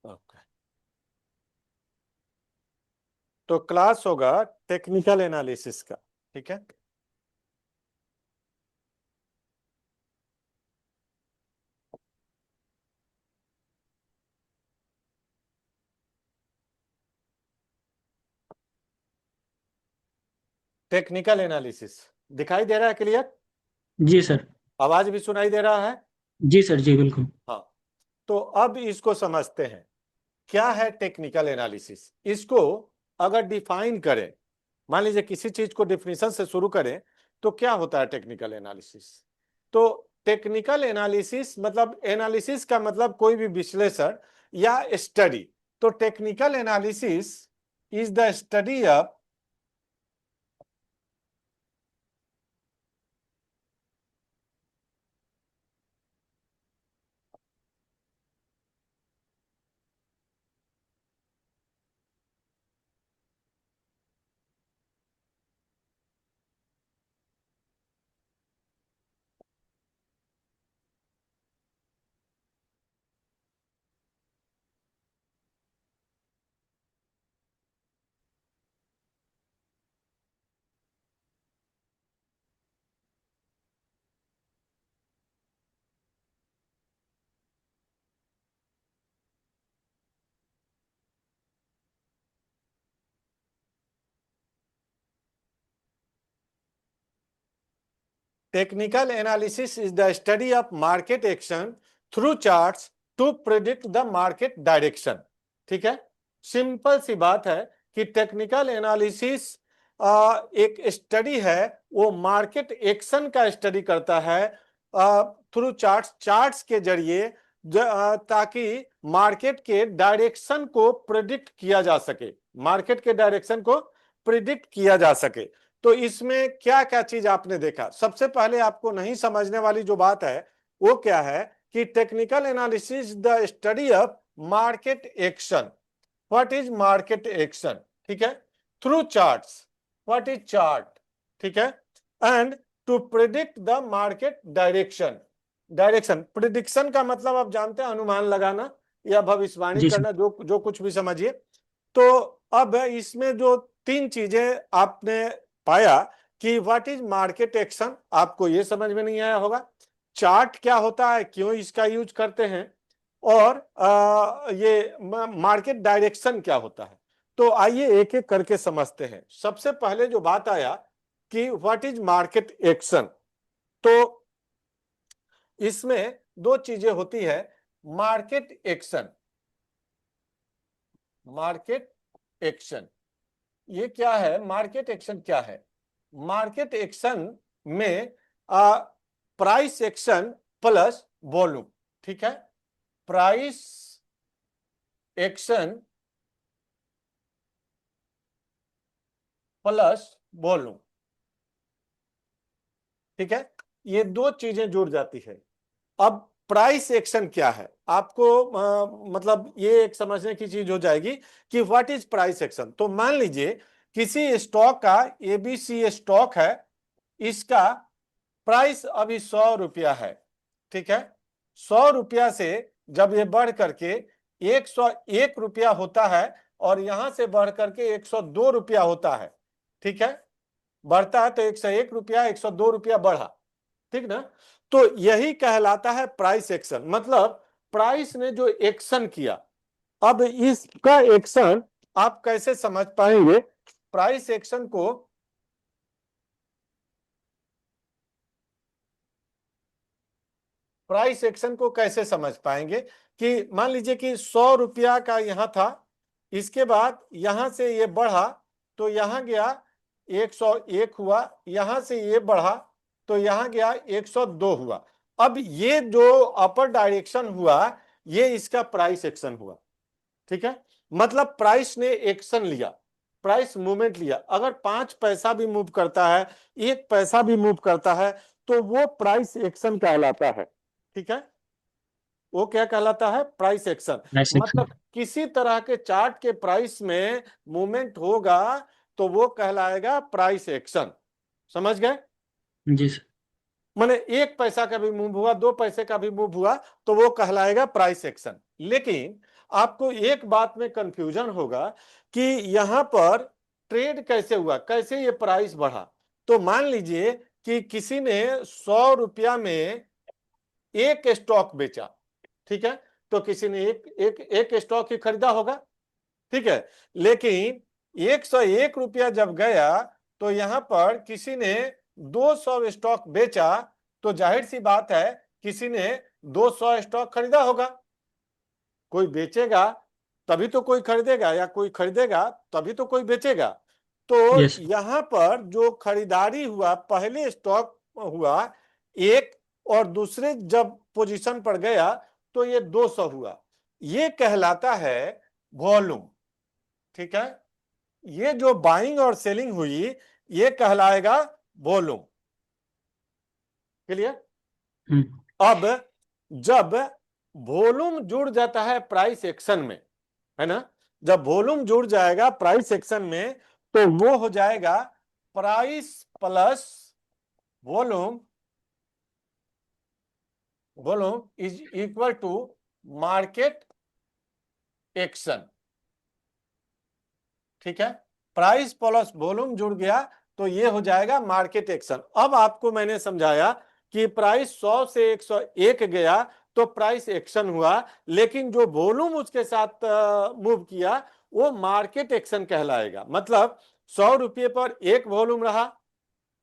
Okay, तो class होगा technical analysis का। ठीक है, टेक्निकल एनालिसिस दिखाई दे रहा है क्लियर? जी सर। आवाज भी सुनाई दे रहा है? जी सर, जी बिल्कुल। हाँ, तो अब इसको समझते हैं क्या है टेक्निकल एनालिसिस। इसको अगर डिफाइन करें, मान लीजिए किसी चीज को डिफिनीशन से शुरू करें, तो क्या होता है टेक्निकल एनालिसिस? तो टेक्निकल एनालिसिस मतलब, एनालिसिस का मतलब कोई भी विश्लेषण या स्टडी। तो technical analysis is the study of technical analysis is the study of market action through charts to predict the market direction. ठीक है, सिंपल सी बात है कि टेक्निकल एनालिसिस एक स्टडी है, वो मार्केट एक्शन का स्टडी करता है थ्रू चार्ट्स, चार्ट्स के जरिए, ताकि मार्केट के डायरेक्शन को प्रिडिक्ट किया जा सके, मार्केट के डायरेक्शन को प्रिडिक्ट किया जा सके। तो इसमें क्या क्या चीज आपने देखा? सबसे पहले आपको नहीं समझने वाली जो बात है वो क्या है कि technical analysis the study of market action. What is market action? ठीक है, through charts. What is chart? ठीक है, and to predict the market direction. Direction, prediction का मतलब आप जानते हैं, अनुमान लगाना या भविष्यवाणी जी सर। करना, जो जो कुछ भी समझिए। तो अब इसमें जो तीन चीजें आपने पाया कि व्हाट इज मार्केट एक्शन, आपको ये समझ में नहीं आया होगा। चार्ट क्या होता है, क्यों इसका यूज करते हैं, और ये मार्केट डायरेक्शन क्या होता है। तो आइए एक एक करके समझते हैं। सबसे पहले जो बात आया कि व्हाट इज मार्केट एक्शन, तो इसमें दो चीजें होती है। मार्केट एक्शन, मार्केट एक्शन ये क्या है? मार्केट एक्शन क्या है? मार्केट एक्शन में प्राइस एक्शन प्लस वॉल्यूम। ठीक है, प्राइस एक्शन प्लस वॉल्यूम। ठीक है, ये दो चीजें जुड़ जाती है। अब प्राइस एक्शन क्या है, आपको मतलब ये एक समझने की चीज हो जाएगी कि व्हाट इज प्राइस एक्शन। तो मान लीजिए किसी स्टॉक का, एबीसी स्टॉक है, इसका प्राइस अभी 100 रुपया है। ठीक है, 100 रुपया से जब ये बढ़ करके 101 रुपया होता है, और यहां से बढ़ करके 102 रुपया होता है। ठीक है, बढ़ता है तो 101 रुपया, 102 रुपया बढ़ा। ठीक ना? तो यही कहलाता है प्राइस एक्शन, मतलब प्राइस ने जो एक्शन किया। अब इसका एक्शन आप कैसे समझ पाएंगे? प्राइस एक्शन को, प्राइस एक्शन को कैसे समझ पाएंगे कि मान लीजिए कि 100 रुपया का यहां था, इसके बाद यहां से ये बढ़ा तो यहां गया 101 हुआ, यहां से ये बढ़ा तो यहां गया 102 हुआ। अब ये जो अपर डायरेक्शन हुआ, ये इसका प्राइस एक्शन हुआ। ठीक है, मतलब प्राइस ने एक्शन लिया, प्राइस मूवमेंट लिया। अगर 5 पैसा भी मूव करता है, 1 पैसा भी मूव करता है, तो वो प्राइस एक्शन कहलाता है। ठीक है, वो क्या कहलाता है? Price action. Price action. मतलब किसी तरह के चार्ट के प्राइस में मूवमेंट होगा तो वो कहलाएगा प्राइस एक्शन। समझ गए? जी सर। माने 1 पैसा का भी मूव हुआ, 2 पैसे का भी मूव हुआ, तो वो कहलाएगा प्राइस एक्शन। लेकिन आपको एक बात में कंफ्यूजन होगा कि यहां पर ट्रेड कैसे हुआ, कैसे ये प्राइस बढ़ा। तो मान लीजिए कि किसी ने 100 रुपया में एक स्टॉक बेचा, ठीक है, तो किसी ने एक स्टॉक ही खरीदा होगा, ठीक है। लेकिन 101 रुपया जब गया तो यहां पर किसी ने 200 स्टॉक बेचा, तो जाहिर सी बात है किसी ने 200 स्टॉक खरीदा होगा। कोई बेचेगा तभी तो कोई खरीदेगा, या कोई खरीदेगा तभी तो कोई बेचेगा। तो यस यहां पर जो खरीदारी हुआ, पहले स्टॉक हुआ एक, और दूसरे जब पोजीशन पर गया तो ये 200 हुआ। ये कहलाता है वॉल्यूम, ठीक है। ये जो बाइंग और सेलिंग हुई ये कहलाएगा वॉल्यूम। क्लियर? अब जब वॉल्यूम जुड़ जाता है प्राइस एक्शन में, है ना, जब वॉल्यूम जुड़ जाएगा प्राइस एक्शन में तो वो हो जाएगा price plus volume, volume is equal to market action, ठीक है। प्राइस प्लस वॉल्यूम जुड़ गया तो ये हो जाएगा मार्केट एक्शन। अब आपको मैंने समझाया कि प्राइस 100 से 101 गया तो प्राइस एक्शन हुआ, लेकिन जो वॉल्यूम उसके साथ मूव किया वो मार्केट एक्शन कहलाएगा। मतलब 100 रुपये पर एक वॉल्यूम रहा,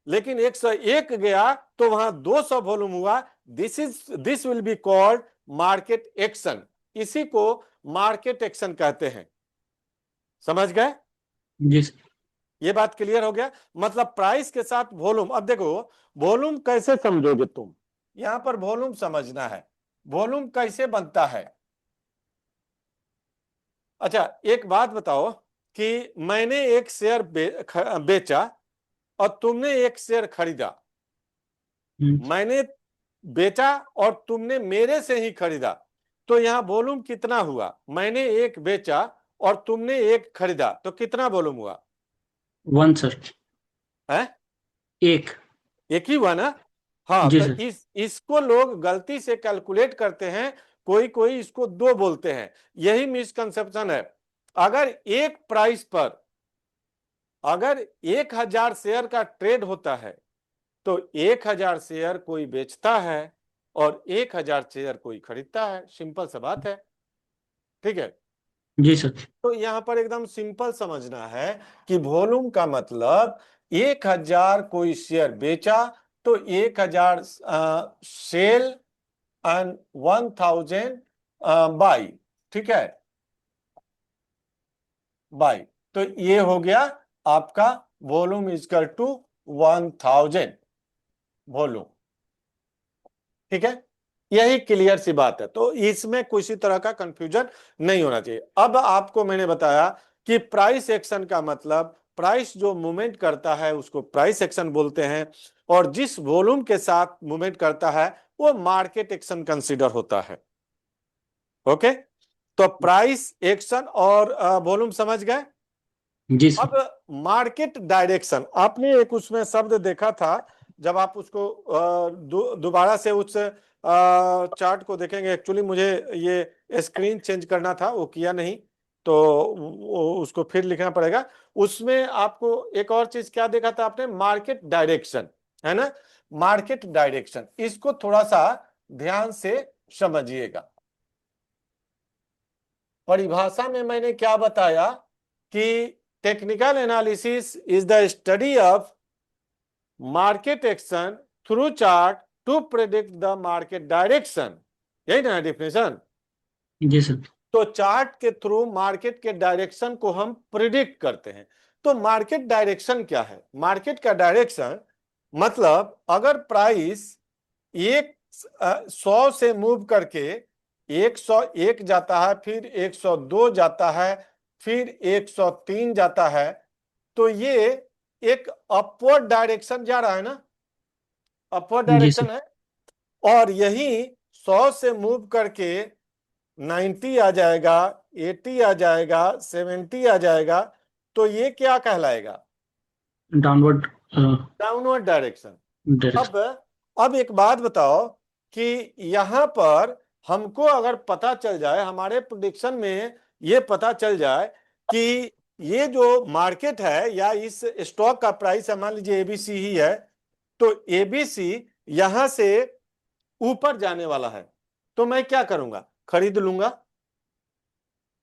लेकिन 101 गया तो वहां 200 वॉल्यूम हुआ। This will be called market action. इसी को मार्केट एक्शन कहते हैं। समझ गए? जी सर। ये बात क्लियर हो गया? मतलब प्राइस के साथ वॉल्यूम। अब देखो वॉल्यूम कैसे समझोगे तुम, यहां पर वॉल्यूम समझना है। वॉल्यूम कैसे बनता है? अच्छा एक बात बताओ कि मैंने एक शेयर बेचा और तुमने एक शेयर खरीदा। मैंने बेचा और तुमने मेरे से ही खरीदा, तो यहां वॉल्यूम कितना हुआ? मैंने एक बेचा और तुमने एक खरीदा, तो कितना वॉल्यूम हुआ? 1 सर। है एक। एक ही हुआ ना? हाँ, जी तो सर। इसको लोग गलती से कैलकुलेट करते हैं, कोई कोई इसको दो बोलते हैं। यही मिसकंसेप्शन है। अगर एक प्राइस पर अगर 1000 शेयर का ट्रेड होता है तो 1000 शेयर कोई बेचता है और 1000 शेयर कोई खरीदता है। सिंपल सा बात है, ठीक है। जी सर। तो यहां पर एकदम सिंपल समझना है कि वॉल्यूम का मतलब 1000 कोई शेयर बेचा तो 1000 सेल एंड 1000 बाई, ठीक है, बाई। तो ये हो गया आपका वॉल्यूम इजकल टू 1000 वॉल्यूम, ठीक है। यही क्लियर सी बात है। तो इसमें किसी तरह का कंफ्यूजन नहीं होना चाहिए। अब आपको मैंने बताया कि प्राइस एक्शन का मतलब, प्राइस जो मूवमेंट करता है उसको प्राइस एक्शन बोलते हैं, और जिस वॉल्यूम के साथ मूवमेंट करता है वो मार्केट एक्शन कंसीडर होता है। ओके, तो प्राइस एक्शन और वॉल्यूम समझ गए। जी सर। अब मार्केट डायरेक्शन, आपने एक उसमें शब्द देखा था, जब आप उसको दोबारा से उस चार्ट को देखेंगे। एक्चुअली मुझे ये स्क्रीन चेंज करना था, वो किया नहीं, तो उसको फिर लिखना पड़ेगा। उसमें आपको एक और चीज क्या देखा था आपने? मार्केट डायरेक्शन, है ना। मार्केट डायरेक्शन, इसको थोड़ा सा ध्यान से समझिएगा। परिभाषा में मैंने क्या बताया कि technical analysis is the study of market action through chart to predict the market direction. यही ना डेफिनेशन? जी सर। तो चार्ट के थ्रू मार्केट के डायरेक्शन को हम प्रिडिक्ट करते हैं। तो मार्केट डायरेक्शन क्या है? मार्केट का डायरेक्शन मतलब अगर प्राइस एक 100 से मूव करके 101 जाता है, फिर 102 जाता है, फिर 103 जाता है, तो ये एक अपवर्ड डायरेक्शन जा रहा है ना, अपवर्ड जी डायरेक्शन सर। है। और यही 100 से मूव करके 90 आ जाएगा, 80 आ जाएगा, 70 आ जाएगा, तो ये क्या कहलाएगा? Downward downward direction. डायरेक्शन। अब एक बात बताओ कि यहां पर हमको अगर पता चल जाए, हमारे प्रेडिक्शन में ये पता चल जाए कि ये जो मार्केट है या इस स्टॉक का प्राइस मान लीजिए एबीसी ही है, तो एबीसी यहां से ऊपर जाने वाला है, तो मैं क्या करूंगा? खरीद लूंगा,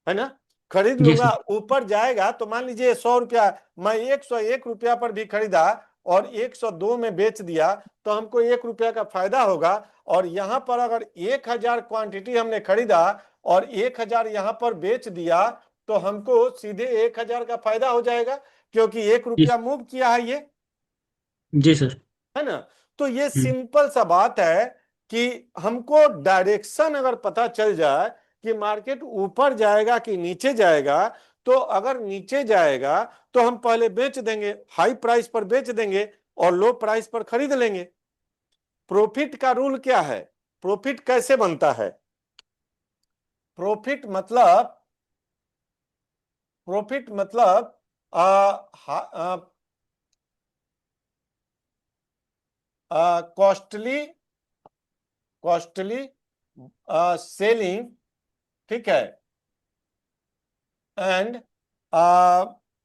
है ना? खरीद जी लूंगा। सर। ऊपर जाएगा तो मान लीजिए 100 रुपया, मैं 101 रुपया पर भी खरीदा और 102 में बेच दिया, तो हमको 1 रुपया का फायदा होगा। और यहां पर अगर 1000 क्वांटिटी हमने खरीदा और 1000 यहां पर बेच दिया, तो हमको सीधे 1000 का फायदा हो जाएगा, क्योंकि 1 रुपया जी मूव किया है ये, जी सर। है ना? तो ये हम्म, सिंपल सा बात है कि हमको डायरेक्शन अगर पता चल जाए कि मार्केट ऊपर जाएगा कि नीचे जाएगा, तो अगर नीचे जाएगा तो हम पहले बेच देंगे, हाई प्राइस पर बेच देंगे और लो प्राइस पर खरीद लेंगे। प्रॉफिट का रूल क्या है? प्रॉफिट कैसे बनता है? प्रॉफिट मतलब, प्रॉफिट मतलब कॉस्टली, कॉस्टली सेलिंग, ठीक है, एंड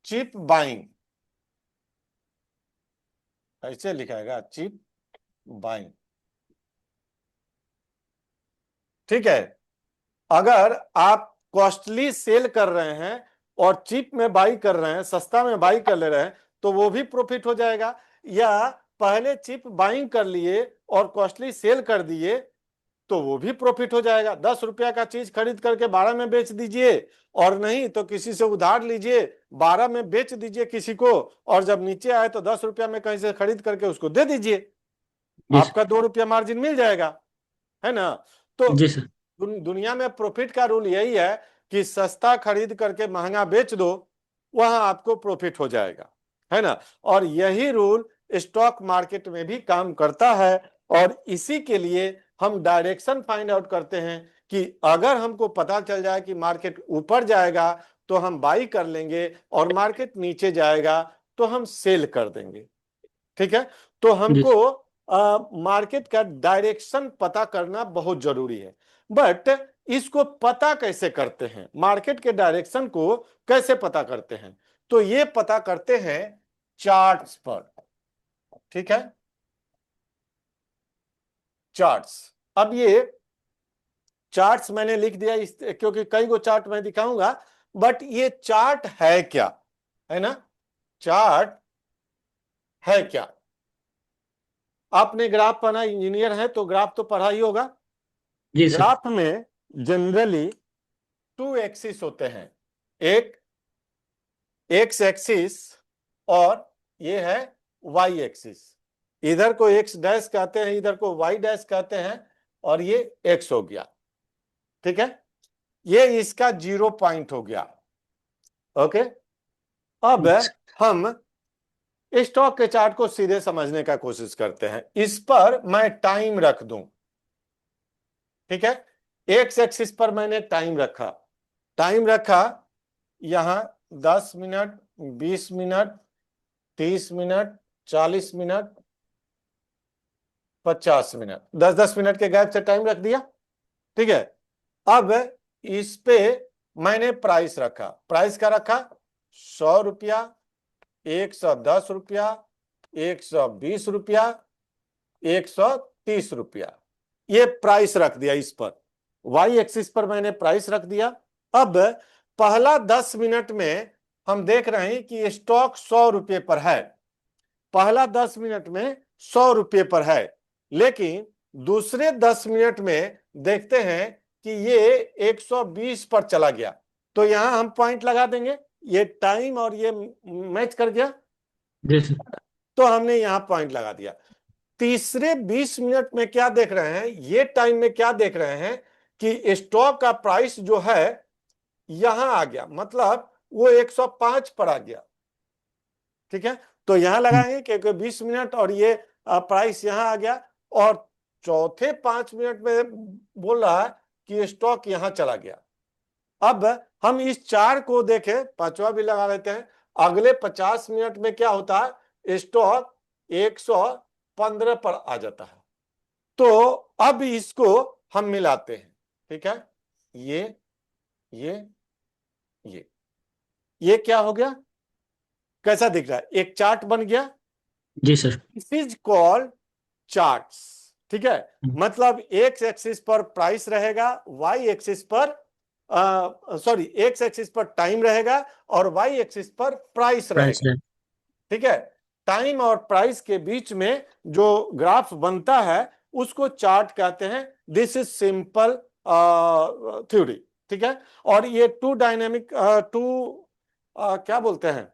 चीप बाइंग। ऐसे लिखाएगा, चीप बाइंग, ठीक है। अगर आप कॉस्टली सेल कर रहे हैं और चीप में बाई कर रहे हैं, सस्ता में बाई कर ले रहे हैं, तो वो भी प्रॉफिट हो जाएगा। या पहले चीप बाइंग कर लिए और कॉस्टली सेल कर दिए, तो वो भी प्रॉफिट हो जाएगा। 10 रुपया का चीज खरीद करके 12 में बेच दीजिए, और नहीं तो किसी से उधार लीजिए, 12 में बेच दीजिए किसी को, और जब नीचे आए तो 10 रुपया में कहीं से खरीद करके उसको दे दीजिए, जी सर। आपका 2 रुपया मार्जिन मिल जाएगा, है ना? तो जी सर। दुनिया में प्रॉफिट का रूल यही है कि सस्ता खरीद करके महंगा बेच दो, वहां आपको प्रॉफिट हो जाएगा, है ना? और यही रूल स्टॉक मार्केट में भी काम करता है। और इसी के लिए हम डायरेक्शन फाइंड आउट करते हैं कि अगर हमको पता चल जाए कि मार्केट ऊपर जाएगा तो हम बाई कर लेंगे, और मार्केट नीचे जाएगा तो हम सेल कर देंगे, ठीक है? तो जी हमको मार्केट का डायरेक्शन पता करना बहुत जरूरी है। बट इसको पता कैसे करते हैं? मार्केट के डायरेक्शन को कैसे पता करते हैं? तो ये पता करते हैं चार्ट्स पर, ठीक है? चार्ट्स। अब ये चार्ट्स मैंने लिख दिया क्योंकि कई गो चार्ट मैं दिखाऊंगा, बट ये चार्ट है क्या, है ना? चार्ट है क्या? आपने ग्राफ पढ़ा, इंजीनियर है तो ग्राफ तो पढ़ा ही होगा। जी सर। ग्राफ में जनरली 2 एक्सिस होते हैं, एक एक्स एक्सिस और ये है वाई एक्सिस। इधर को एक्स डैश कहते हैं, इधर को वाई डैश कहते हैं, और ये एक्स हो गया, ठीक है? ये इसका 0 पॉइंट हो गया, ओके। अब हम स्टॉक के चार्ट को सीधे समझने का कोशिश करते हैं। इस पर मैं टाइम रख दूं, ठीक है? एक्स एक्सिस पर मैंने टाइम रखा, टाइम रखा यहां 10 minute, 20 minute, 30 minute, 40 minute, 50 minute, 10-10 minute के गैप से टाइम रख दिया, ठीक है? अब इस पे मैंने प्राइस रखा, प्राइस का रखा 100 रुपया, 110 रुपया, 120 रुपया, 130 रुपया, ये प्राइस रख दिया इस पर। वाई एक्सिस पर मैंने प्राइस रख दिया। अब पहला 10 मिनट में हम देख रहे हैं कि स्टॉक 100 रुपये पर है, पहला 10 मिनट में 100 रुपये पर है। लेकिन दूसरे 10 मिनट में देखते हैं कि ये 120 पर चला गया, तो यहां हम पॉइंट लगा देंगे, ये टाइम और ये मैच कर गया, जी सर। तो हमने यहां पॉइंट लगा दिया। तीसरे 20 मिनट में क्या देख रहे हैं, ये टाइम में क्या देख रहे हैं कि स्टॉक का प्राइस जो है यहां आ गया, मतलब वो 105 पर आ गया, ठीक है? तो यहां लगाएंगे क्योंकि 20 मिनट और ये प्राइस यहां आ गया। और चौथे 5 मिनट में बोल रहा है कि स्टॉक यहां चला गया। अब हम इस चार को देखें, पांचवा भी लगा लेते हैं। अगले 50 मिनट में क्या होता है, स्टॉक 115 पर आ जाता है। तो अब इसको हम मिलाते हैं, ठीक है, ये ये क्या हो गया, कैसा दिख रहा है, एक चार्ट बन गया। जी sir. This is called charts, ठीक है। मतलब एक्स एक्सिस पर प्राइस रहेगा, वाई एक्सिस पर सॉरी एक्स एक्सिस पर टाइम रहेगा और वाई एक्सिस पर प्राइस प्राइस रहेगा, है। ठीक है। टाइम और प्राइस के बीच में जो ग्राफ बनता है उसको चार्ट कहते हैं। दिस इज सिंपल थ्योरी, ठीक है। और ये टू डायनेमिक क्या बोलते हैं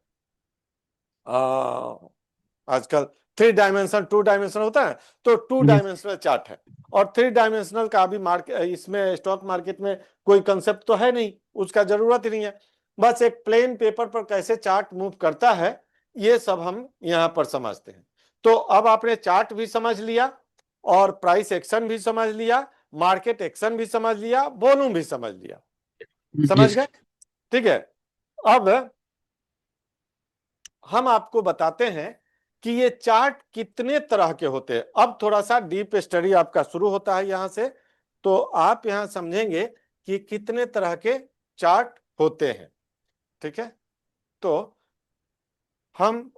आजकल, थ्री डायमेंशन टू डायमेंशन होता है, तो टू जी डायमेंशनल चार्ट है। और थ्री डायमेंशनल का अभी मार्केट, इसमें स्टॉक मार्केट में कोई कंसेप्ट तो है नहीं, उसका जरूरत ही नहीं है। बस एक प्लेन पेपर पर कैसे चार्ट मूव करता है ये सब हम यहां पर समझते हैं। तो अब आपने चार्ट भी समझ लिया और प्राइस एक्शन भी समझ लिया, मार्केट एक्शन भी समझ लिया, वॉल्यूम भी समझ लिया, जी समझ गए, सर। ठीक है। अब हम आपको बताते हैं कि ये चार्ट कितने तरह के होते हैं। अब थोड़ा सा डीप स्टडी आपका शुरू होता है यहां से, तो आप यहां समझेंगे कि कितने तरह के चार्ट होते हैं, ठीक है। तो हम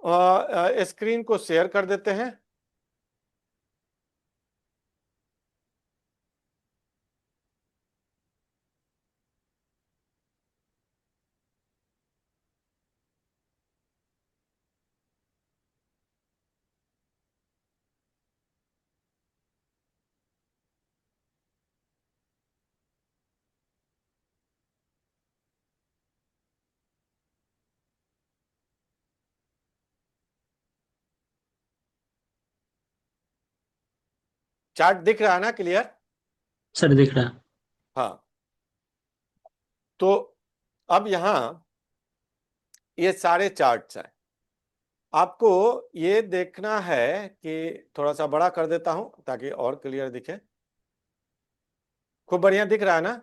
स्क्रीन को शेयर कर देते हैं। चार्ट दिख रहा है ना, क्लियर? सर दिख रहा है। हाँ, तो अब यहां ये सारे चार्ट्स हैं। आपको ये देखना है कि थोड़ा सा बड़ा कर देता हूं ताकि और क्लियर दिखे। खूब बढ़िया दिख रहा है ना?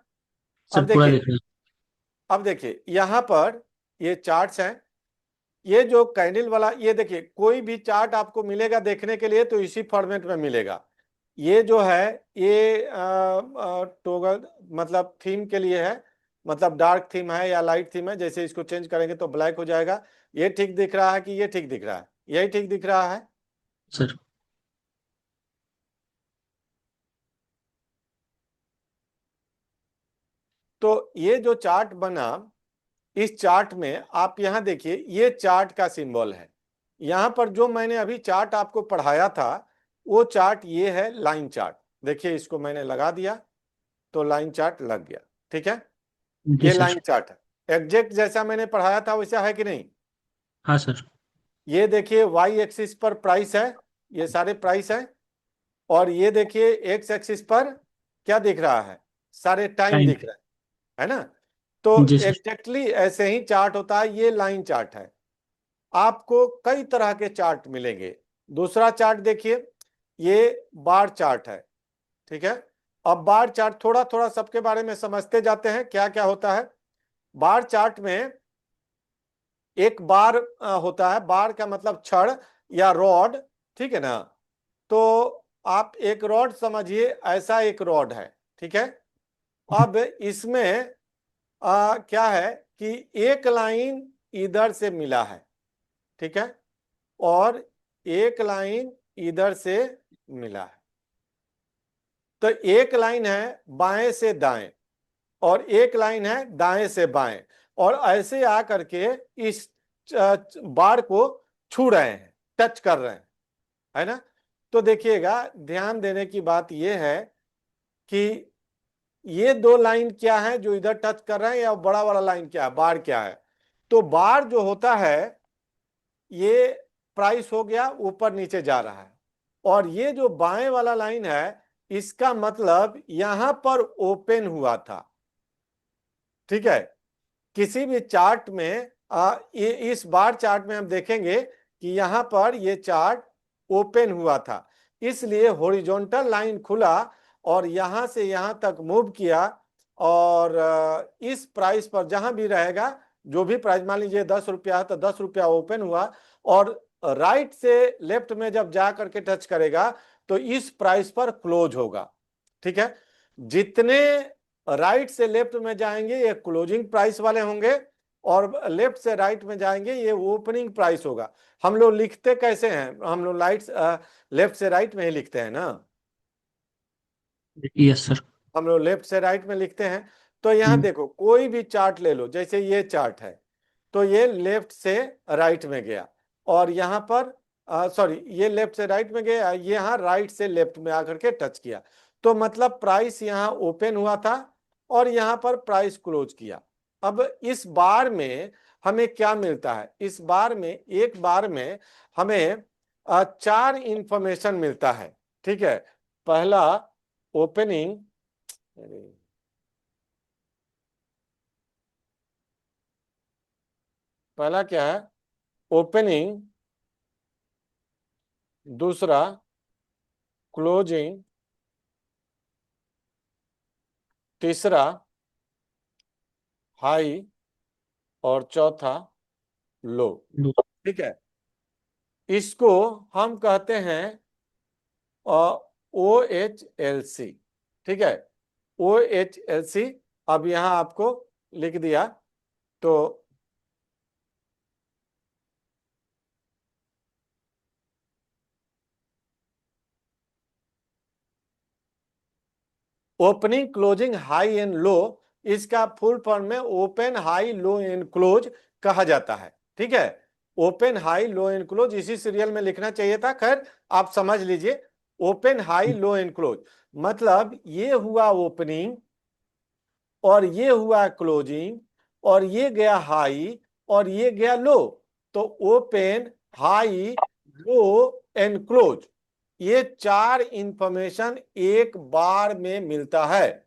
सर अब पूरा देखिए, दिख रहा है। अब देखिए यहां पर ये चार्ट्स हैं। ये जो कैंडल वाला, ये देखिए कोई भी चार्ट आपको मिलेगा देखने के लिए तो इसी फॉर्मेट में मिलेगा। ये जो है ये टोगल मतलब थीम के लिए है, मतलब डार्क थीम है या लाइट थीम है, जैसे इसको चेंज करेंगे तो ब्लैक हो जाएगा। ये ठीक दिख रहा है कि ये ठीक दिख रहा है? यही ठीक दिख रहा है। सर तो ये जो चार्ट बना, इस चार्ट में आप यहां देखिए ये चार्ट का सिंबल है। यहां पर जो मैंने अभी चार्ट आपको पढ़ाया था वो चार्ट ये है, लाइन चार्ट। देखिए इसको मैंने लगा दिया तो लाइन चार्ट लग गया, ठीक है। जी ये लाइन सर। चार्ट है, एग्जैक्ट जैसा मैंने पढ़ाया था वैसा है कि नहीं? हाँ सर। ये देखिए वाई एक्सिस पर प्राइस है, ये सारे प्राइस है। और ये देखिए एक्स एक्सिस पर क्या दिख रहा है, सारे टाइम टाइम। दिख रहा है ना। तो जी सर। एग्जैक्टली ऐसे ही चार्ट होता है, ये लाइन चार्ट है। आपको कई तरह के चार्ट मिलेंगे। दूसरा चार्ट देखिए, ये बार चार्ट है, ठीक है। अब बार चार्ट थोड़ा थोड़ा सबके बारे में समझते जाते हैं क्या क्या होता है। बार चार्ट में एक बार होता है, बार का मतलब छड़ या रॉड, ठीक है ना। तो आप एक रॉड समझिए, ऐसा एक रॉड है, ठीक है। अब इसमें क्या है कि एक लाइन इधर से मिला है, ठीक है, और एक लाइन इधर से मिला है। तो एक लाइन है बाएं से दाएं और एक लाइन है दाएं से बाएं, और ऐसे आकर के इस बार को छू रहे हैं, टच कर रहे हैं, है ना। तो देखिएगा, ध्यान देने की बात यह है कि ये दो लाइन क्या है जो इधर टच कर रहे हैं, या बड़ा वाला लाइन क्या है, बार क्या है। तो बार जो होता है ये प्राइस हो गया, ऊपर नीचे जा रहा है। और ये जो बाएं वाला लाइन है इसका मतलब यहां पर ओपन हुआ था, ठीक है। किसी भी चार्ट में इस बार चार्ट में हम देखेंगे कि यहां पर ये चार्ट ओपन हुआ था, इसलिए हॉरिजॉन्टल लाइन खुला और यहां से यहां तक मूव किया। और इस प्राइस पर जहां भी रहेगा, जो भी प्राइस, मान लीजिए 10 रुपया है तो 10 रुपया ओपन हुआ, और राइट से लेफ्ट में जब जा करके टच करेगा तो इस प्राइस पर क्लोज होगा, ठीक है। जितने राइट से लेफ्ट में जाएंगे ये क्लोजिंग प्राइस वाले होंगे, और लेफ्ट से राइट में जाएंगे ये ओपनिंग प्राइस होगा। हम लोग लिखते कैसे हैं, हम लोग लेफ्ट से राइट में ही लिखते हैं ना, यस सर। हम लोग लेफ्ट से राइट में लिखते हैं। तो यहाँ देखो कोई भी चार्ट ले लो, जैसे ये चार्ट है, तो ये लेफ्ट से राइट में गया, और यहाँ पर सॉरी ये लेफ्ट से राइट में गया, ये यहाँ राइट से लेफ्ट में आकर के टच किया। तो मतलब प्राइस यहाँ ओपन हुआ था और यहाँ पर प्राइस क्लोज किया। अब इस बार में हमें क्या मिलता है, इस बार में एक बार में हमें चार इंफॉर्मेशन मिलता है। ठीक है, पहला ओपनिंग, पहला क्या है, ओपनिंग, दूसरा क्लोजिंग, तीसरा हाई, और चौथा लो। ठीक है, इसको हम कहते हैं OHLC। ठीक है, OHLC। अब यहां आपको लिख दिया। तो opening, closing, high and low, इसका फुल फॉर्म में open, high, low and close कहा जाता है। ठीक है, open, high, low and close इसी सीरियल में लिखना चाहिए था, खैर आप समझ लीजिए। Open, high, low and close मतलब ये हुआ ओपनिंग, और ये हुआ क्लोजिंग, और ये गया हाई, और ये गया लो। तो open, high, low and close, ये चार इंफॉर्मेशन एक बार में मिलता है।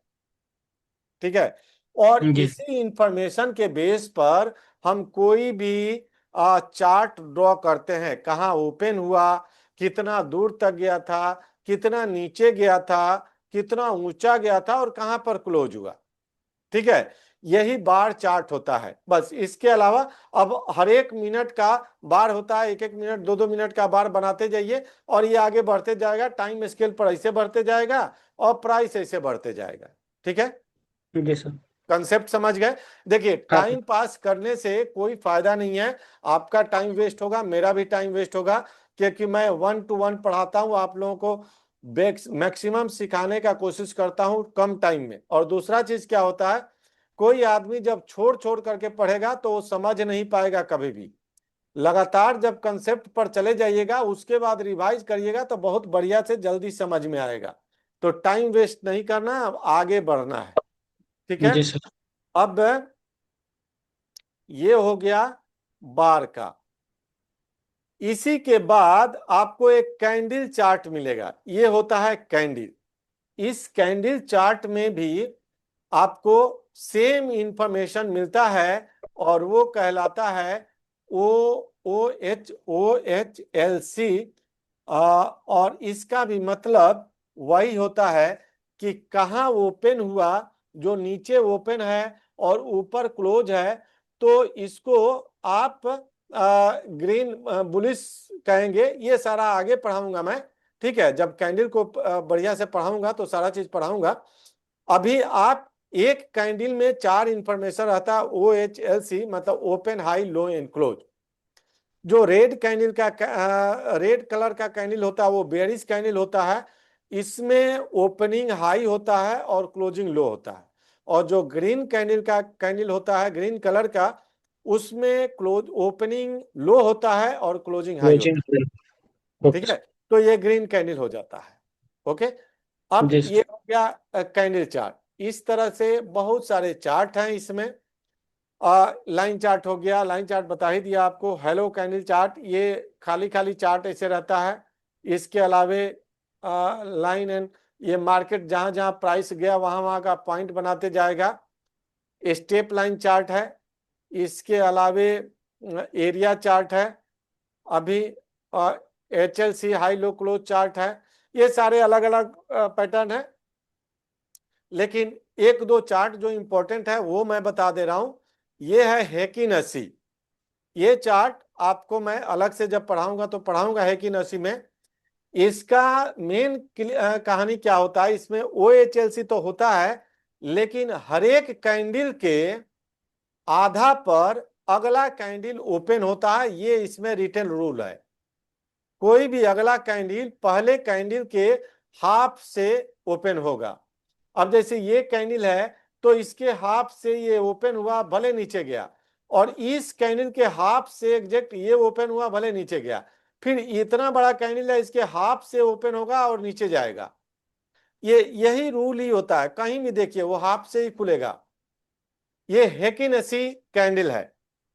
ठीक है, और जी इसी इंफॉर्मेशन के बेस पर हम कोई भी चार्ट ड्रॉ करते हैं, कहाँ ओपन हुआ, कितना दूर तक गया था, कितना नीचे गया था, कितना ऊंचा गया था, और कहां पर क्लोज हुआ। ठीक है, यही बार चार्ट होता है, बस इसके अलावा अब हर एक मिनट का बार होता है, एक एक मिनट, दो दो मिनट का बार बनाते जाइए, और ये आगे बढ़ते जाएगा, टाइम स्केल पर ऐसे बढ़ते जाएगा, और प्राइस ऐसे बढ़ते जाएगा। ठीक है, जी सर। कंसेप्ट समझ गए। देखिए, हाँ सर। टाइम पास करने से कोई फायदा नहीं है, आपका टाइम वेस्ट होगा, मेरा भी टाइम वेस्ट होगा, क्योंकि मैं 1 to 1 पढ़ाता हूं आप लोगों को, मैक्सिमम सिखाने का कोशिश करता हूं कम टाइम में। और दूसरा चीज क्या होता है, कोई आदमी जब छोड़ छोड़ करके पढ़ेगा तो वो समझ नहीं पाएगा कभी भी। लगातार जब कंसेप्ट पर चले जाइएगा, उसके बाद रिवाइज करिएगा, तो बहुत बढ़िया से जल्दी समझ में आएगा। तो टाइम वेस्ट नहीं करना, अब आगे बढ़ना है। ठीक है, जी सर। अब ये हो गया बार का। इसी के बाद आपको एक कैंडल चार्ट मिलेगा, ये होता है कैंडल। इस कैंडल चार्ट में भी आपको सेम इंफॉर्मेशन मिलता है, और वो कहलाता है OHLC। और इसका भी मतलब वही होता है कि कहाँ ओपन हुआ, जो नीचे ओपन है और ऊपर क्लोज है, तो इसको आप ग्रीन बुलिश कहेंगे। ये सारा आगे पढ़ाऊंगा मैं। ठीक है, जब कैंडल को बढ़िया से पढ़ाऊंगा तो सारा चीज पढ़ाऊंगा। अभी आप एक कैंडल में चार इंफॉर्मेशन रहता है, OHLC मतलब open, high, low and close. जो रेड कैंडल का रेड कलर का कैंडल होता है वो बेयरिश कैंडल होता है, इसमें ओपनिंग हाई होता है और क्लोजिंग लो होता है। और जो ग्रीन कैंडल होता है, ग्रीन कलर का, उसमें क्लोज ओपनिंग लो होता है और क्लोजिंग हाई होता है। ठीक है, तो ये ग्रीन कैंडल हो जाता है। ओके, अब जी ये सर। हो गया कैंडल चार्ट। इस तरह से बहुत सारे चार्ट हैं इसमें। लाइन चार्ट हो गया, लाइन चार्ट बता ही दिया आपको। हेलो कैंडल चार्ट, ये खाली खाली चार्ट ऐसे रहता है। इसके अलावे लाइन एंड, ये मार्केट जहां जहां प्राइस गया वहां वहां का पॉइंट बनाते जाएगा। स्टेप लाइन चार्ट है। इसके अलावे एरिया चार्ट है। अभी HLC high low close chart है। ये सारे अलग अलग पैटर्न है, लेकिन एक दो चार्ट जो इंपॉर्टेंट है वो मैं बता दे रहा हूं। ये है हेकिन 80। ये चार्ट आपको मैं अलग से जब पढ़ाऊंगा तो पढ़ाऊंगा हेकिन 80 में। इसका मेन कहानी क्या होता है, इसमें OHLC तो होता है, लेकिन हर एक कैंडल के आधा पर अगला कैंडल ओपन होता है, ये इसमें रिटन रूल है। कोई भी अगला कैंडल पहले कैंडल के हाफ से ओपन होगा। अब जैसे ये कैंडल है तो इसके हाफ से ये ओपन हुआ, भले नीचे गया, और इस कैंडल के हाफ से एग्जैक्ट ये ओपन हुआ, भले नीचे गया, फिर इतना बड़ा कैंडल है इसके हाफ से ओपन होगा और नीचे जाएगा। ये यही रूल ही होता है, कहीं भी देखिए वो हाफ से ही खुलेगा। ये हेकिनेसी कैंडल है,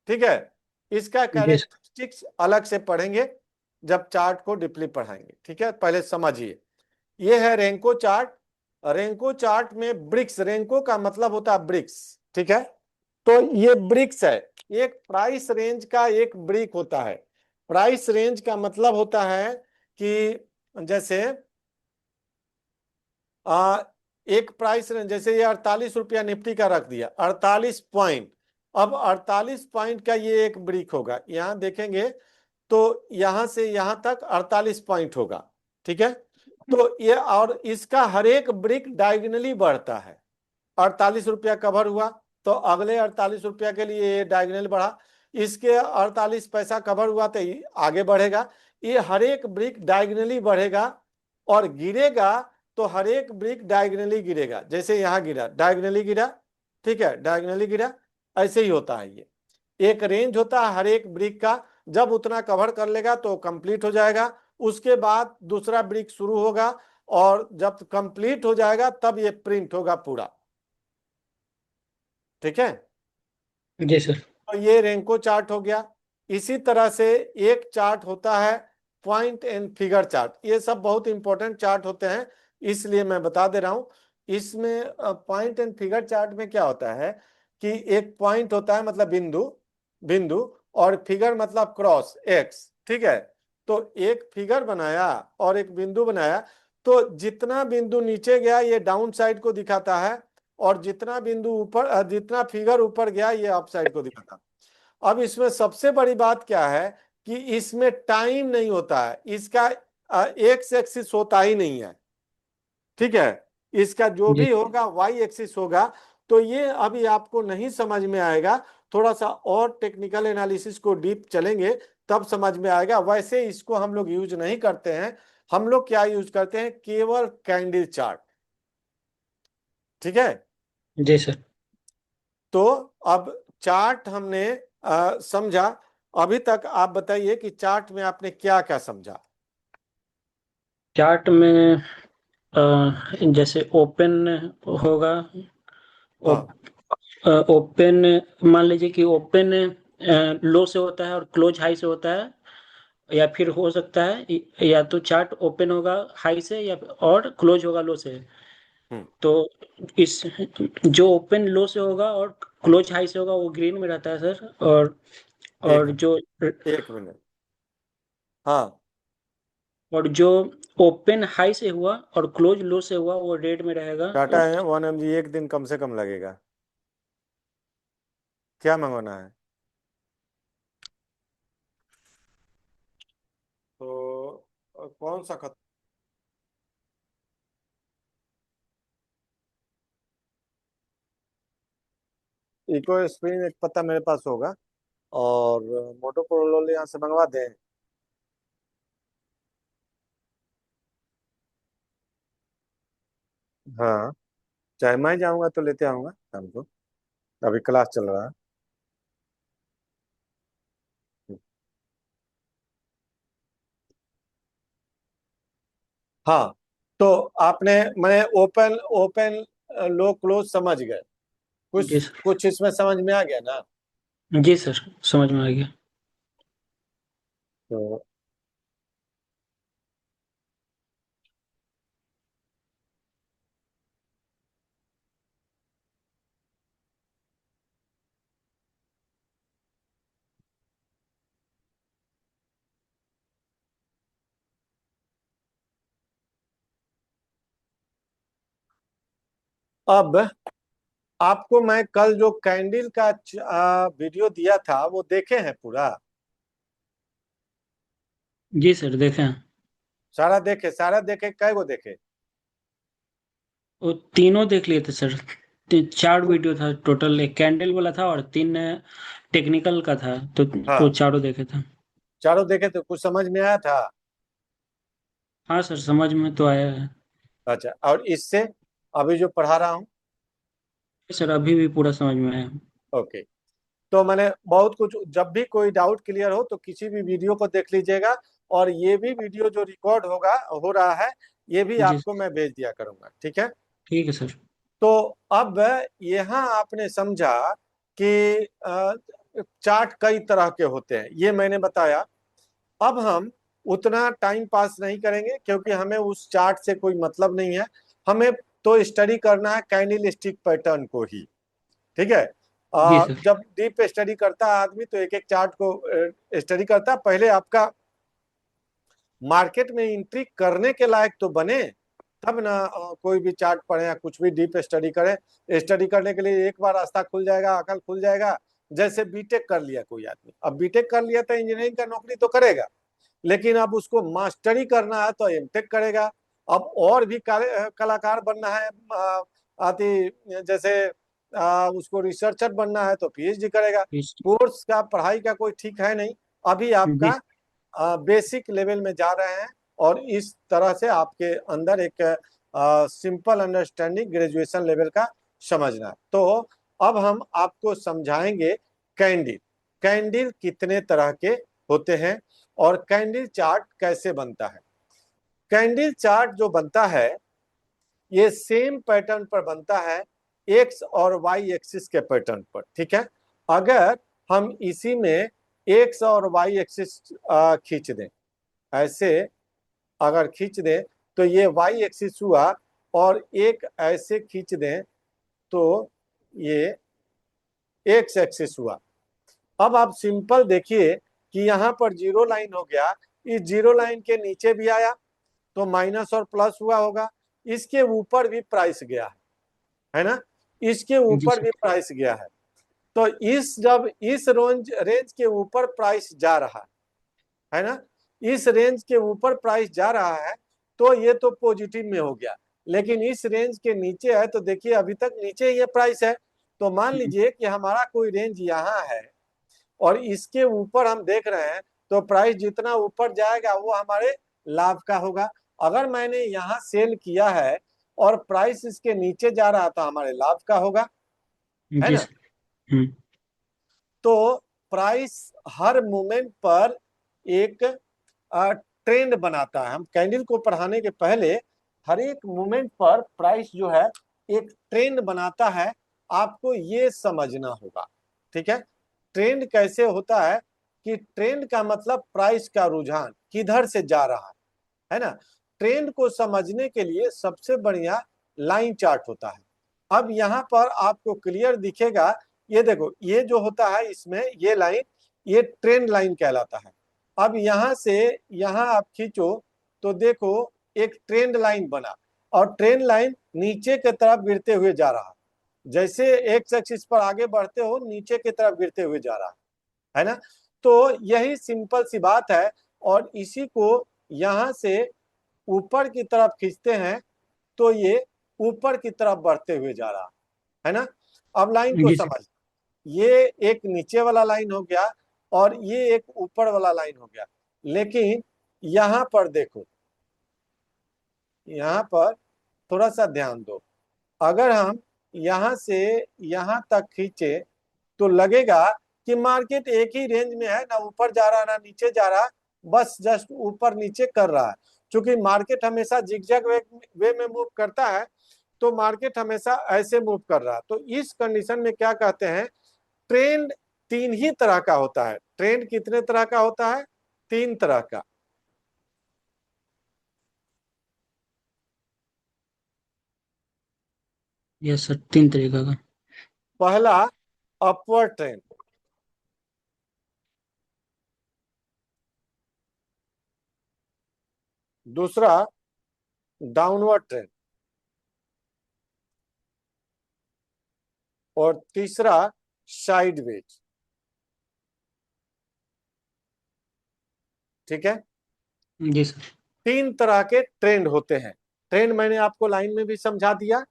ठीक है। इसका जी सर। कैरेक्टरिस्टिक्स अलग से पढ़ेंगे जब चार्ट को डीपली पढ़ाएंगे, ठीक है। पहले समझिए, ये है रेंको चार्ट। रेंको चार्ट में ब्रिक्स, रेंको का मतलब होता है ब्रिक्स, ठीक है। तो ये ब्रिक्स है, एक प्राइस रेंज का एक ब्रिक होता है। प्राइस रेंज का मतलब होता है कि जैसे आ, एक प्राइस रेंज, जैसे ये 48 रुपया निफ्टी का रख दिया, 48 पॉइंट। अब 48 पॉइंट का ये एक ब्रिक होगा, यहां देखेंगे तो यहां से यहां तक 48 पॉइंट होगा, ठीक है। तो ये, और इसका हर एक ब्रिक डायगनली बढ़ता है। 48 रुपया कवर हुआ तो अगले 48 रुपया के लिए ये डायगनल बढ़ा, इसके 48 पैसा कवर हुआ तो ये आगे बढ़ेगा। ये हर एक ब्रिक डायगनली बढ़ेगा और गिरेगा तो हर एक ब्रिक डायगनली गिरेगा। जैसे यहाँ गिरा, डायगनली गिरा, ठीक है, डायगनली गिरा, ऐसे ही होता है। ये एक रेंज होता है हर एक ब्रिक का, जब उतना कवर कर लेगा तो कंप्लीट हो जाएगा। उसके बाद दूसरा ब्रिक शुरू होगा और जब कंप्लीट हो जाएगा तब ये प्रिंट होगा पूरा, ठीक है। जी सर। तो ये रेंको चार्ट हो गया। इसी तरह से एक चार्ट होता है पॉइंट एंड फिगर चार्ट। ये सब बहुत इंपॉर्टेंट चार्ट होते हैं, इसलिए मैं बता दे रहा हूं। इसमें पॉइंट एंड फिगर चार्ट में क्या होता है कि एक पॉइंट होता है मतलब बिंदु, बिंदु, और फिगर मतलब क्रॉस, एक्स, ठीक है। तो एक फिगर बनाया और एक बिंदु बनाया, तो जितना बिंदु नीचे गया ये डाउन साइड को दिखाता है, और जितना बिंदु ऊपर, जितना फिगर ऊपर गया ये अप साइड को दिखाता। अब इसमें सबसे बड़ी बात क्या है कि इसमें टाइम नहीं होता है, इसका एक्स एक्सिस होता ही नहीं है, ठीक है। इसका जो जी भी होगा वाई एक्सिस होगा। तो ये अभी आपको नहीं समझ में आएगा, थोड़ा सा और टेक्निकल एनालिसिस को डीप चलेंगे तब समझ में आएगा। वैसे इसको हम लोग यूज नहीं करते हैं, हम लोग क्या यूज करते हैं, केवल कैंडल चार्ट, ठीक है। जी सर। तो अब चार्ट हमने समझा। अभी तक आप बताइए कि चार्ट में आपने क्या क्या समझा। चार्ट में जैसे ओपन होगा। हाँ, ओपन, मान लीजिए कि ओपन लो से होता है और क्लोज हाई से होता है, या फिर हो सकता है या तो चार्ट ओपन होगा हाई से या और क्लोज होगा लो से। हम्म, तो इस जो ओपन लो से होगा और क्लोज हाई से होगा वो ग्रीन में रहता है सर। एक और मिनट, जो एक मिनट, हाँ। और जो ओपन हाई से हुआ और क्लोज लो से हुआ वो रेड में रहेगा। टाटा है 1 mg, एक दिन कम से कम लगेगा। क्या मंगवाना है? तो कौन सा खत? इको स्प्रिंग एक पत्ता मेरे पास होगा, और मोटो प्रोलोल यहाँ से मंगवा दें। हाँ, चाहे मैं जाऊंगा तो लेते आऊंगा शाम को, अभी क्लास चल रहा है। हाँ, तो आपने, मैं ओपन ओपन लो क्लोज समझ गए, जी कुछ सर। कुछ इसमें समझ में आ गया ना। जी सर, समझ में आ गया। तो अब आपको मैं कल जो कैंडल का वीडियो दिया था वो देखे हैं पूरा? जी सर, देखें। सारा देखे, सारा देखे, कै गो देखे? वो तीनों देख लिए थे सर। चार वीडियो था टोटल, एक कैंडल वाला था और तीन टेक्निकल का था, तो वो हाँ, चारों देखे थे। चारों देखे तो कुछ समझ में आया था? हाँ सर, समझ में तो आया है। अच्छा, और इससे अभी जो पढ़ा रहा हूँ? सर अभी भी पूरा समझ में आया। ओके। तो मैंने बहुत कुछ, जब भी कोई डाउट क्लियर हो तो किसी भी वीडियो को देख लीजिएगा, और ये भी वीडियो जो रिकॉर्ड होगा, हो रहा है, ये भी जी आपको मैं भेज दिया करूंगा, ठीक है? ठीक है सर। तो अब यहाँ आपने समझा कि चार्ट कई तरह के होते हैं, ये मैंने बताया। अब हम उतना टाइम पास नहीं करेंगे, क्योंकि हमें उस चार्ट से कोई मतलब नहीं है। हमें तो स्टडी करना है कैंडल स्टिक पैटर्न को ही, ठीक है? जी सर। जब डीप स्टडी करता है आदमी तो एक एक चार्ट को स्टडी करता है। पहले आपका मार्केट में एंट्री करने के लायक तो बने, तब ना कोई भी चार्ट पढ़े या कुछ भी डीप स्टडी करें। स्टडी करने के लिए एक बार रास्ता खुल जाएगा, अकल खुल जाएगा। जैसे बीटेक कर लिया कोई आदमी, अब बीटेक कर लिया तो इंजीनियरिंग का नौकरी तो करेगा, लेकिन अब उसको मास्टरी करना है तो एमटेक करेगा। अब और भी कलाकार बनना है, आती जैसे उसको रिसर्चर बनना है तो पीएचडी करेगा। कोर्स का, पढ़ाई का कोई ठीक है नहीं। अभी जी आपका बेसिक लेवल में जा रहे हैं, और इस तरह से आपके अंदर एक सिंपल अंडरस्टैंडिंग ग्रेजुएशन लेवल का समझना है। तो अब हम आपको समझाएंगे कैंडिल। कैंडिल कितने तरह के होते हैं और कैंडिल चार्ट कैसे बनता है। कैंडिल चार्ट जो बनता है, ये सेम पैटर्न पर बनता है, एक्स और वाई एक्सिस के पैटर्न पर, ठीक है? अगर हम इसी में एक्स और वाई एक्सिस खींच दें, ऐसे अगर खींच दें तो ये वाई एक्सिस हुआ, और एक ऐसे खींच दें तो ये एक्स एक्सिस हुआ। अब आप सिंपल देखिए कि यहाँ पर जीरो लाइन हो गया, इस जीरो लाइन के नीचे भी आया तो माइनस और प्लस हुआ होगा, इसके ऊपर भी प्राइस गया है ना? इसके जी ऊपर सर। भी प्राइस गया है। तो जब इस रेंज रेंज के ऊपर प्राइस जा रहा है ना, इस रेंज के ऊपर प्राइस जा रहा है, तो ये तो पॉजिटिव में हो गया। लेकिन इस रेंज के नीचे है तो देखिए अभी तक नीचे ये प्राइस है। तो मान लीजिए कि हमारा कोई रेंज यहाँ है और इसके ऊपर हम देख रहे हैं, तो प्राइस जितना ऊपर जाएगा वो हमारे लाभ का होगा। अगर मैंने यहाँ सेल किया है और प्राइस इसके नीचे जा रहा था, हमारे लाभ का होगा, है जी ना? सर। हम्म। तो प्राइस हर मोमेंट पर एक ट्रेंड बनाता है। हम कैंडल को पढ़ाने के पहले हर एक मोमेंट पर प्राइस जो है एक ट्रेंड बनाता है, आपको ये समझना होगा, ठीक है? ट्रेंड कैसे होता है कि ट्रेंड का मतलब प्राइस का रुझान किधर से जा रहा है ना? ट्रेंड को समझने के लिए सबसे बढ़िया लाइन चार्ट होता है। अब यहाँ पर आपको क्लियर दिखेगा, ये देखो, ये जो होता है इसमें ये लाइन, ये ट्रेंड लाइन कहलाता है। अब यहाँ से यहाँ आप खींचो तो देखो एक ट्रेंड लाइन बना, और ट्रेंड लाइन नीचे की तरफ गिरते हुए जा रहा है। जैसे एक्स एक्सिस पर आगे बढ़ते हो, नीचे की तरफ गिरते हुए जा रहा है ना? तो यही सिंपल सी बात है, और इसी को यहाँ से ऊपर की तरफ खींचते हैं तो ये ऊपर की तरफ बढ़ते हुए जा रहा है ना? अब लाइन को जी सर। समझ, ये एक नीचे वाला लाइन हो गया और ये एक ऊपर वाला लाइन हो गया। लेकिन यहाँ पर देखो, यहाँ पर थोड़ा सा ध्यान दो। अगर हम यहाँ से यहाँ तक खींचे तो लगेगा कि मार्केट एक ही रेंज में है, ना ऊपर जा रहा ना नीचे जा रहा, बस जस्ट ऊपर नीचे कर रहा है। क्योंकि मार्केट हमेशा जिगजैग वे में मूव करता है, तो मार्केट हमेशा ऐसे मूव कर रहा है। तो इस कंडीशन में क्या कहते हैं, ट्रेंड तीन ही तरह का होता है। ट्रेंड कितने तरह का होता है? तीन तरह का। यस सर, तीन तरीका का। पहला, अपवर्ड ट्रेंड। दूसरा, डाउनवर्ड ट्रेंड। और तीसरा, साइडवेज। ठीक है? जी सर। तीन तरह के ट्रेंड होते हैं। ट्रेंड मैंने आपको लाइन में भी समझा दिया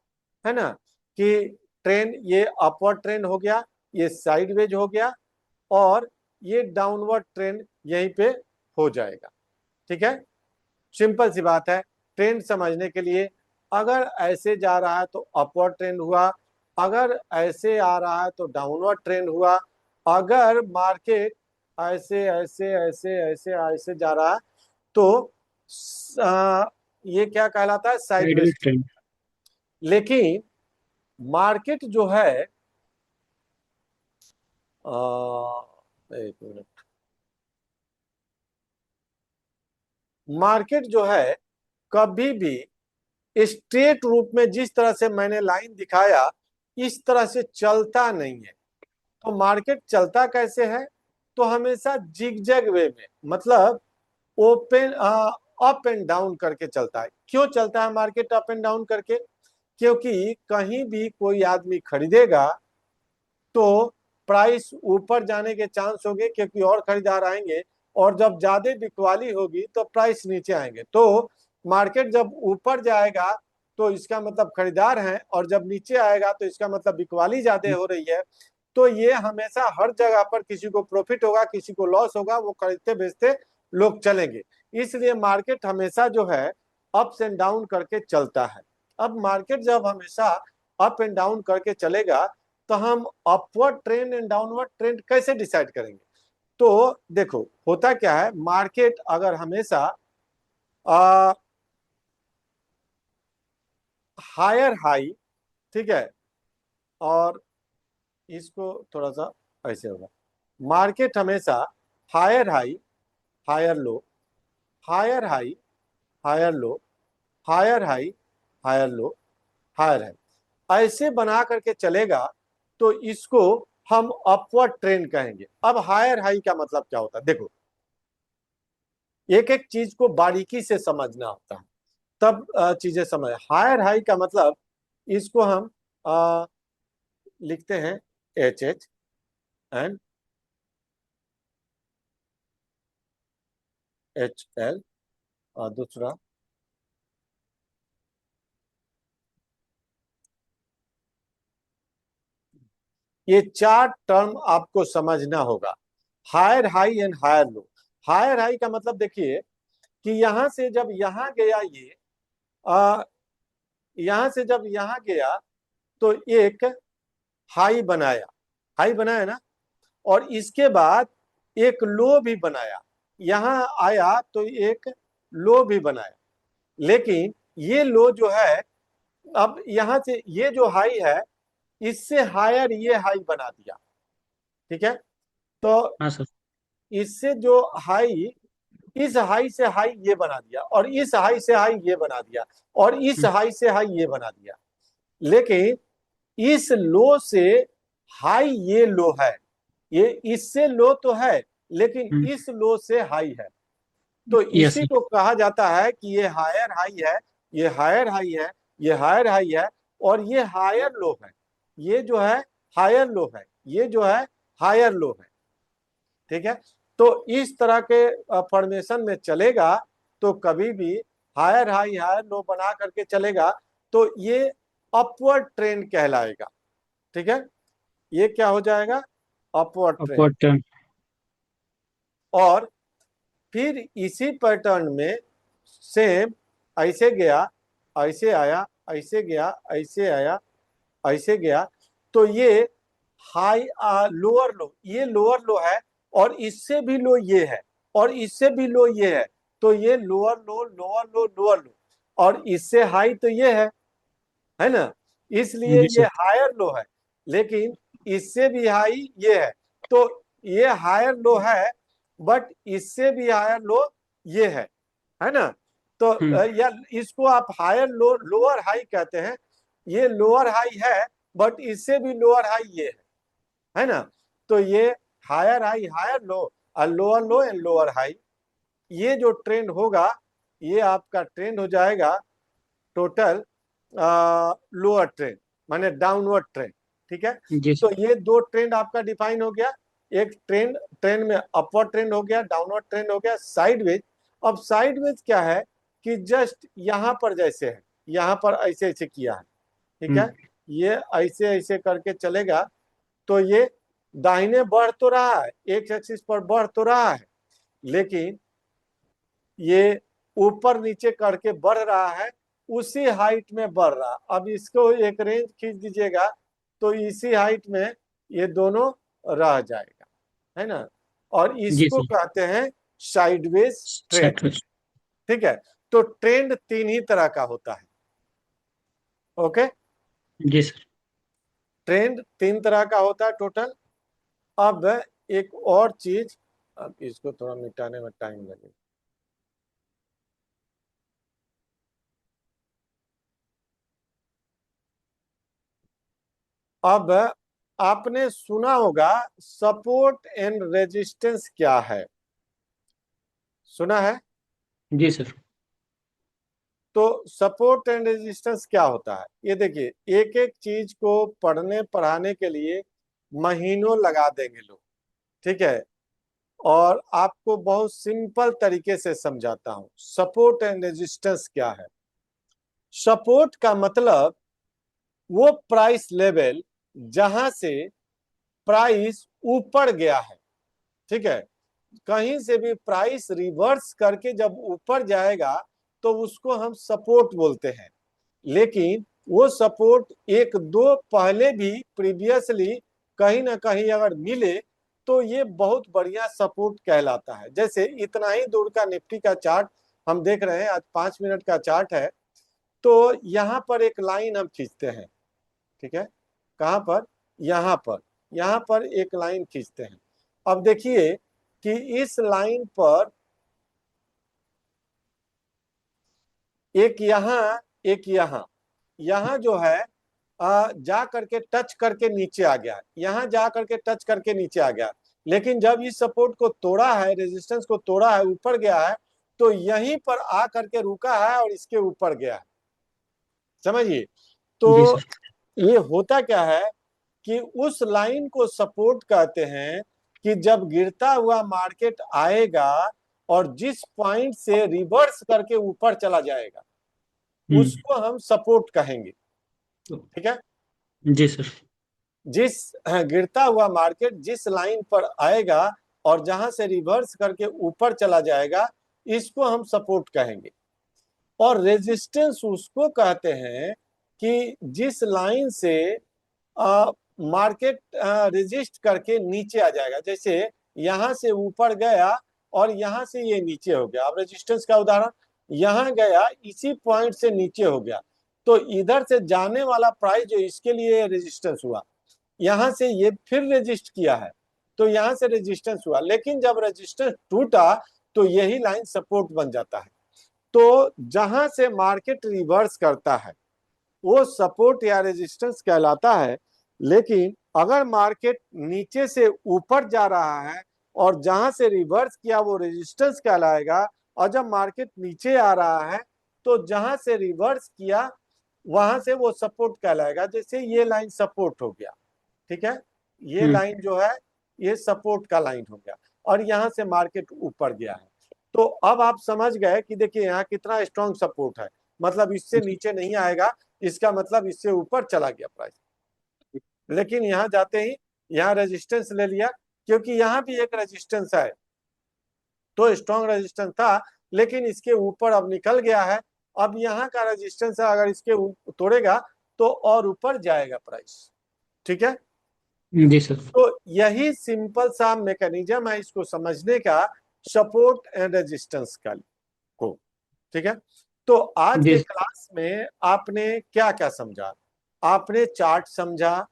है ना, कि ट्रेंड, ये अपवर्ड ट्रेंड हो गया, ये साइडवेज हो गया, और ये डाउनवर्ड ट्रेंड यहीं पे हो जाएगा। ठीक है, सिंपल सी बात है। ट्रेंड समझने के लिए अगर ऐसे जा रहा है तो अपवर्ड ट्रेंड हुआ, अगर ऐसे आ रहा है तो डाउनवर्ड ट्रेंड हुआ, अगर मार्केट ऐसे ऐसे ऐसे ऐसे ऐसे जा रहा है तो ये क्या कहलाता है, साइडवेज साइडवेज ट्रेंड। ट्रेंड। लेकिन मार्केट जो है एक मिनट, मार्केट जो है कभी भी स्ट्रेट रूप में जिस तरह से मैंने लाइन दिखाया इस तरह से चलता नहीं है। तो मार्केट चलता कैसे है, तो हमेशा जिगजैग वे में, मतलब ओपन अप एंड डाउन करके चलता है। क्यों चलता है मार्केट अप एंड डाउन करके, क्योंकि कहीं भी कोई आदमी खरीदेगा तो प्राइस ऊपर जाने के चांस होंगे क्योंकि और खरीदार आएंगे, और जब ज्यादा बिकवाली होगी तो प्राइस नीचे आएंगे। तो मार्केट जब ऊपर जाएगा तो इसका मतलब खरीदार हैं, और जब नीचे आएगा तो इसका मतलब बिकवाली ज्यादा हो रही है। तो ये हमेशा हर जगह पर किसी को प्रॉफिट होगा किसी को लॉस होगा, वो खरीदते बेचते लोग चलेंगे। इसलिए मार्केट हमेशा जो है अप्स एंड डाउन करके चलता है। अब मार्केट जब हमेशा अप एंड डाउन करके चलेगा तो हम upward trend and downward trend कैसे डिसाइड करेंगे। तो देखो होता क्या है, मार्केट अगर हमेशा हायर हाई, ठीक है, और इसको थोड़ा सा ऐसे होगा, मार्केट हमेशा higher high higher low, higher high higher low, higher high higher low, higher high ऐसे बना करके चलेगा तो इसको हम अपवर्ड ट्रेंड कहेंगे। अब हायर हाई का मतलब क्या होता है, देखो एक एक चीज को बारीकी से समझना होता है, तब चीजें समझ। हायर हाई का मतलब इसको हम लिखते हैं H H and H L, और दूसरा ये चार टर्म आपको समझना होगा, higher high and higher low. Higher high का मतलब देखिए कि यहां से जब यहां गया ये यहां से जब यहां गया तो एक हाई बनाया ना, और इसके बाद एक लो भी बनाया, यहां आया तो एक लो भी बनाया। लेकिन ये लो जो है, अब यहां से ये जो हाई है इससे हायर ये हाई बना दिया, ठीक है। तो हाँ सर। इससे जो हाई, इस हाई से हाई ये बना दिया, और इस हाई से हाई ये बना दिया, और इस हाई से हाई ये बना दिया। लेकिन इस लो से हाई ये लो है, ये इससे लो तो है लेकिन इस लो से हाई है। तो यस इसी सर। को कहा जाता है कि ये हायर हाई है, ये हायर हाई है, ये हायर हाई है, और ये हायर लो है। ये जो है हायर लो है, ये जो है हायर लो है, ठीक है। तो इस तरह के फॉर्मेशन में चलेगा तो कभी भी हायर हाई हायर लो बना करके चलेगा तो ये अपवर्ड ट्रेंड कहलाएगा, ठीक है। ये क्या हो जाएगा, अपवर्ड ट्रेंड। Upward turn. और फिर इसी पैटर्न में सेम ऐसे गया, ऐसे आया, ऐसे गया, ऐसे आया, ऐसे गया, तो ये हाई लोअर लो, ये लोअर लो है, और इससे भी लो ये है, और इससे भी लो ये है। तो ये लोअर लो लोअर लो लोअर लो, और इससे हाई तो ये है ना, इसलिए जी ये सर। हायर लो है। लेकिन इससे भी हाई ये है, तो ये हायर लो है, बट इससे भी हायर लो ये है ना। तो या इसको आप हायर लो लोअर हाई कहते हैं। ये लोअर हाई है बट इससे भी लोअर हाई ये है ना। तो ये हायर हाई हायर लो, और lower low and lower high, ये जो ट्रेंड होगा ये आपका ट्रेंड हो जाएगा टोटल लोअर ट्रेंड, माने डाउनवर्ड ट्रेंड, ठीक है। जी तो सर। ये दो ट्रेंड आपका डिफाइन हो गया, एक ट्रेंड, ट्रेंड में अपवर्ड ट्रेंड हो गया, डाउनवर्ड ट्रेंड हो गया, साइडवेज। अब साइडवेज क्या है कि जस्ट यहां पर जैसे है, यहां पर ऐसे ऐसे किया है, ठीक है। ये ऐसे ऐसे करके चलेगा तो ये दाहिने बढ़ तो रहा है, एक एक्सिस पर बढ़ तो रहा है, लेकिन ये ऊपर नीचे करके बढ़ रहा है, उसी हाइट में बढ़ रहा। अब इसको एक रेंज खींच दीजिएगा तो इसी हाइट में ये दोनों रह जाएगा, है ना। और जी इसको सर। कहते हैं साइडवेज ट्रेंड। साइडवेज। ठीक है, तो ट्रेंड तीन ही तरह का होता है। ओके, जी सर। ट्रेंड तीन तरह का होता है टोटल। अब एक और चीज, अब इसको थोड़ा मिटाने में टाइम लगेगा। अब आपने सुना होगा सपोर्ट एंड रेजिस्टेंस क्या है, सुना है। जी सर। तो सपोर्ट एंड रेजिस्टेंस क्या होता है, ये देखिए, एक एक चीज को पढ़ने पढ़ाने के लिए महीनों लगा देंगे लोग। ठीक है, और आपको बहुत सिंपल तरीके से समझाता हूं सपोर्ट एंड रेजिस्टेंस क्या है। सपोर्ट का मतलब वो प्राइस लेवल जहां से प्राइस ऊपर गया है। ठीक है, कहीं से भी प्राइस रिवर्स करके जब ऊपर जाएगा तो उसको हम सपोर्ट बोलते हैं। लेकिन वो सपोर्ट एक दो पहले भी प्रीवियसली कहीं ना कहीं अगर मिले तो ये बहुत बढ़िया सपोर्ट कहलाता है। जैसे इतना ही दूर का निफ्टी का चार्ट हम देख रहे हैं, आज 5 मिनट का चार्ट है। तो यहाँ पर एक लाइन हम खींचते हैं। ठीक है, कहाँ पर, यहाँ पर, यहाँ पर एक लाइन खींचते हैं। अब देखिए कि इस लाइन पर एक यहाँ, एक यहाँ, यहाँ जो है जा करके टच करके नीचे आ गया, यहाँ जा करके टच करके नीचे आ गया। लेकिन जब इस सपोर्ट को तोड़ा है, रेजिस्टेंस को तोड़ा है, ऊपर गया है, तो यहीं पर आ करके रुका है और इसके ऊपर गया है। समझिए, जी तो सर। ये होता क्या है कि उस लाइन को सपोर्ट कहते हैं कि जब गिरता हुआ मार्केट आएगा और जिस पॉइंट से रिवर्स करके ऊपर चला जाएगा उसको हम सपोर्ट कहेंगे। ठीक है, जी सर। जिस गिरता हुआ मार्केट जिस लाइन पर आएगा और जहां से रिवर्स करके ऊपर चला जाएगा इसको हम सपोर्ट कहेंगे। और रेजिस्टेंस उसको कहते हैं कि जिस लाइन से मार्केट रेजिस्ट करके नीचे आ जाएगा। जैसे यहां से ऊपर गया और यहां से ये नीचे हो गया। अब रेजिस्टेंस का उदाहरण, यहां गया इसी पॉइंट से नीचे हो गया, तो इधर से जाने वाला प्राइस जो इसके लिए रेजिस्टेंस हुआ, यहां से ये फिर रेजिस्ट किया है तो यहां से रेजिस्टेंस हुआ। लेकिन जब रेजिस्टेंस टूटा तो यही लाइन सपोर्ट बन जाता है। तो जहां से मार्केट रिवर्स करता है वो सपोर्ट या रेजिस्टेंस कहलाता है। लेकिन अगर मार्केट नीचे से ऊपर जा रहा है और जहां से रिवर्स किया वो रेजिस्टेंस कहलाएगा। और जब मार्केट नीचे आ रहा है तो जहां से रिवर्स किया वहां से वो सपोर्ट कहलाएगा। जैसे ये लाइन सपोर्ट हो गया, ठीक है, ये हम्म। लाइन जो है ये सपोर्ट का लाइन हो गया और यहां से मार्केट ऊपर गया है। तो अब आप समझ गए कि देखिए यहाँ कितना स्ट्रॉन्ग सपोर्ट है, मतलब इससे नीचे नहीं आएगा, इसका मतलब इससे ऊपर चला गया प्राइस। लेकिन यहाँ जाते ही यहाँ रेजिस्टेंस ले लिया, क्योंकि यहाँ भी एक रेजिस्टेंस है, तो स्ट्रॉन्ग रेजिस्टेंस था लेकिन इसके ऊपर अब निकल गया है। अब यहाँ का रेजिस्टेंस है, अगर इसके तोड़ेगा तो और ऊपर जाएगा प्राइस। ठीक है, जी सर। तो यही सिंपल सा मैकेनिज्म है इसको समझने का, सपोर्ट एंड रेजिस्टेंस का को। ठीक है, तो आज जी के सर। क्लास में आपने क्या क्या समझा, आपने चार्ट समझा,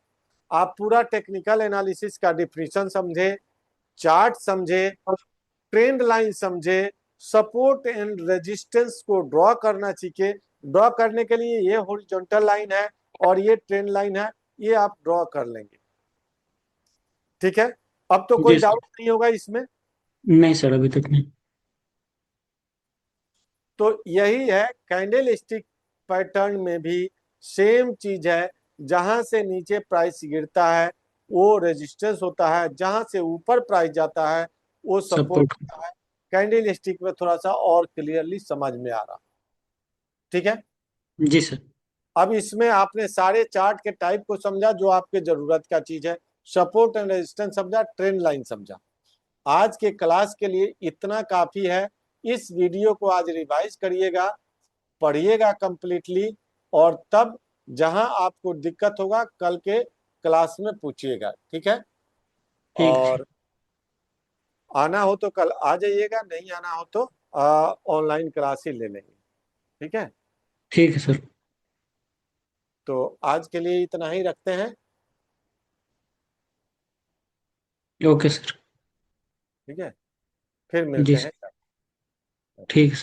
आप पूरा टेक्निकल एनालिसिस का डिफिनीशन समझे, चार्ट समझे, ट्रेंड लाइन समझे, सपोर्ट एंड रेजिस्टेंस को ड्रॉ करना सीखे। ड्रॉ करने के लिए ये हॉरिजॉन्टल लाइन है और ये ट्रेंड लाइन है, ये आप ड्रॉ कर लेंगे। ठीक है, अब तो कोई जी सर। डाउट नहीं होगा इसमें। नहीं सर, अभी तक नहीं। तो यही है, कैंडल स्टिक पैटर्न में भी सेम चीज है। जहां से नीचे प्राइस गिरता है वो रेजिस्टेंस होता है, जहां से ऊपर प्राइस जाता है वो सपोर्ट सपोर्ट। होता है। कैंडल स्टिक में थोड़ा सा और क्लियरली समझ में आ रहा। ठीक है, जी सर। अब इसमें आपने सारे चार्ट के टाइप को समझा जो आपके जरूरत का चीज है, सपोर्ट एंड रेजिस्टेंस समझा, ट्रेंड लाइन समझा। आज के क्लास के लिए इतना काफी है। इस वीडियो को आज रिवाइज करिएगा, पढ़िएगा कंप्लीटली, और तब जहां आपको दिक्कत होगा कल के क्लास में पूछिएगा, ठीक है। ठीक है सर। और आना हो तो कल आ जाइएगा, नहीं आना हो तो ऑनलाइन क्लास ही ले लेंगे, ठीक है। ठीक है सर। तो आज के लिए इतना ही रखते हैं, ओके सर। ठीक है, फिर जी मिलते सर। हैं। ठीक है सर।